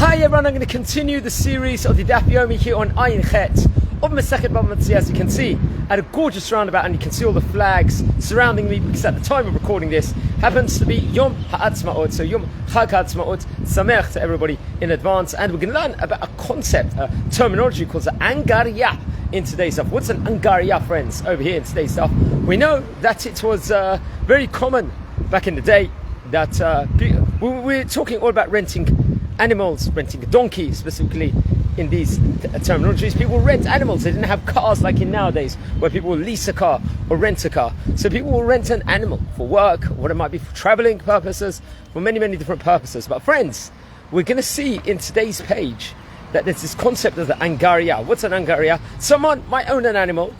Hi everyone, I'm going to continue the series of the Daf Yomi here on Ayin Chet of Masechet Bava Metzia. As you can see, at a gorgeous roundabout, and you can see all the flags surrounding me because at the time of recording this happens to be Yom Ha'atzmaut, so Yom Chag Ha'atzmaut, Sameach to everybody in advance. And we're going to learn about a concept, a terminology called the Angaria in today's stuff. What's an Angaria, friends, over here in today's stuff? We know that it was very common back in the day that we're talking all about renting animals, renting a donkey specifically in these terminologies. People rent animals. They didn't have cars like in nowadays where people will lease a car or rent a car. So people will rent an animal for work, what it might be for traveling purposes, for many, many different purposes. But friends, we're going to see in today's page that there's this concept of the Angaria. What's an Angaria? Someone might own an animal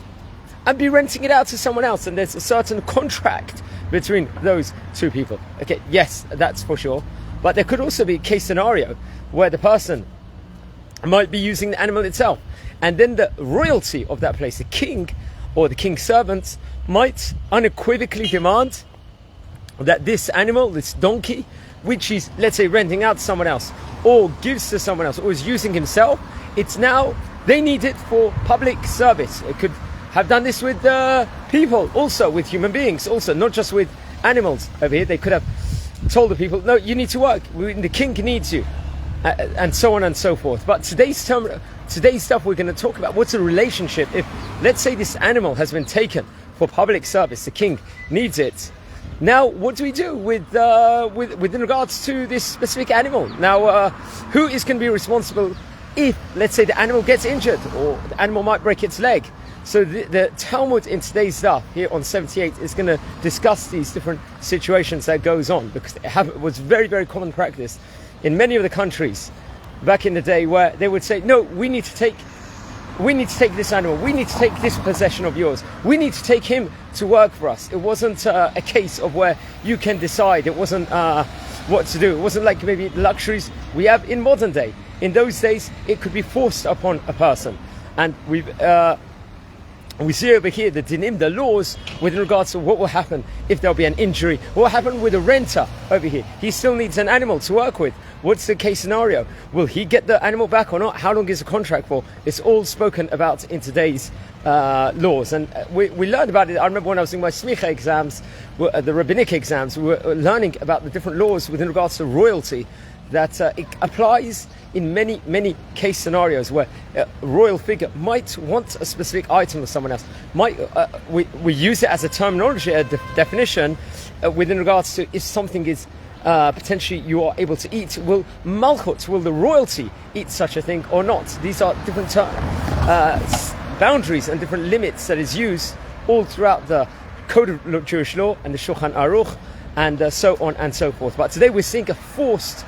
and be renting it out to someone else, and there's a certain contract between those two people. Okay, yes, that's for sure. But there could also be a case scenario where the person might be using the animal itself, and then the royalty of that place, the king or the king's servants, might unequivocally demand that this animal, this donkey, which he's, let's say, renting out to someone else or gives to someone else or is using himself, it's now, they need it for public service. It could have done this with people, also with human beings, also not just with animals over here. They could have told the people, no, you need to work, the king needs you, and so on and so forth. But today's stuff, we're going to talk about what's the relationship if, let's say, this animal has been taken for public service, the king needs it. Now, what do we do with in regards to this specific animal? Now, who is going to be responsible if, let's say, the animal gets injured or the animal might break its leg? So the Talmud in today's stuff here on 78 is going to discuss these different situations that goes on, because it was very, very common practice in many of the countries back in the day where they would say, no, we need to take this animal, we need to take this possession of yours, we need to take him to work for us. It wasn't a case of where you can decide. It wasn't what to do. It wasn't like maybe the luxuries we have in modern day. In those days, it could be forced upon a person. And we see over here the dinim, the laws with regards to what will happen if there'll be an injury. What will happen with a renter over here? He still needs an animal to work with. What's the case scenario? Will he get the animal back or not? How long is the contract for? It's all spoken about in today's laws. And we learned about it. I remember when I was doing my smicha exams, the rabbinic exams, we were learning about the different laws within regards to royalty, that it applies in many, many case scenarios where a royal figure might want a specific item of someone else. We use it as a terminology, a definition within regards to if something is potentially you are able to eat. Will Malchut, will the royalty eat such a thing or not? These are different boundaries and different limits that is used all throughout the Code of Jewish Law and the Shulchan Aruch, and so on and so forth. But today we're seeing a forced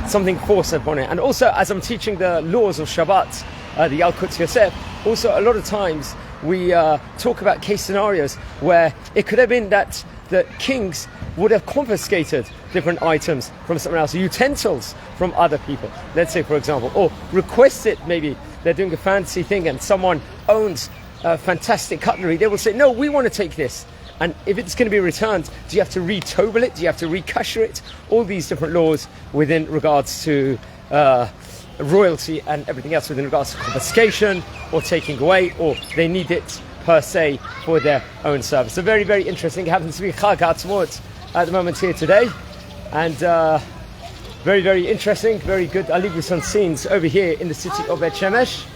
something forced upon it. And also, as I'm teaching the laws of Shabbat, the Yalkut Yosef, also a lot of times we talk about case scenarios where it could have been that the kings would have confiscated different items from someone else, utensils from other people, let's say, for example, or requested, maybe they're doing a fancy thing and someone owns fantastic cutlery. They will say, no, we want to take this. And if it's going to be returned, do you have to re-tobel it? Do you have to re-kasher it? All these different laws within regards to royalty and everything else within regards to confiscation or taking away, or they need it per se for their own service. So very, very interesting. It happens to be Chag Ha'atzmaut at the moment here today. And very, very interesting, very good. I'll leave you some scenes over here in the city of Bet Shemesh.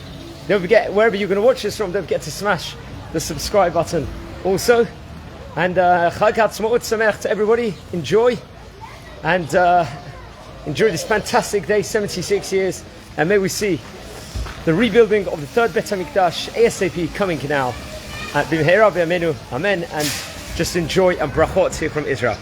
Don't forget, wherever you're going to watch this from, don't forget to smash the subscribe button also. And Chag Ha'atzmaut Sameach to everybody. Enjoy. And enjoy this fantastic day, 76 years. And may we see the rebuilding of the third Bet HaMikdash ASAP coming now. B'mehera b'yameinu. Amen. And just enjoy and brachot here from Israel.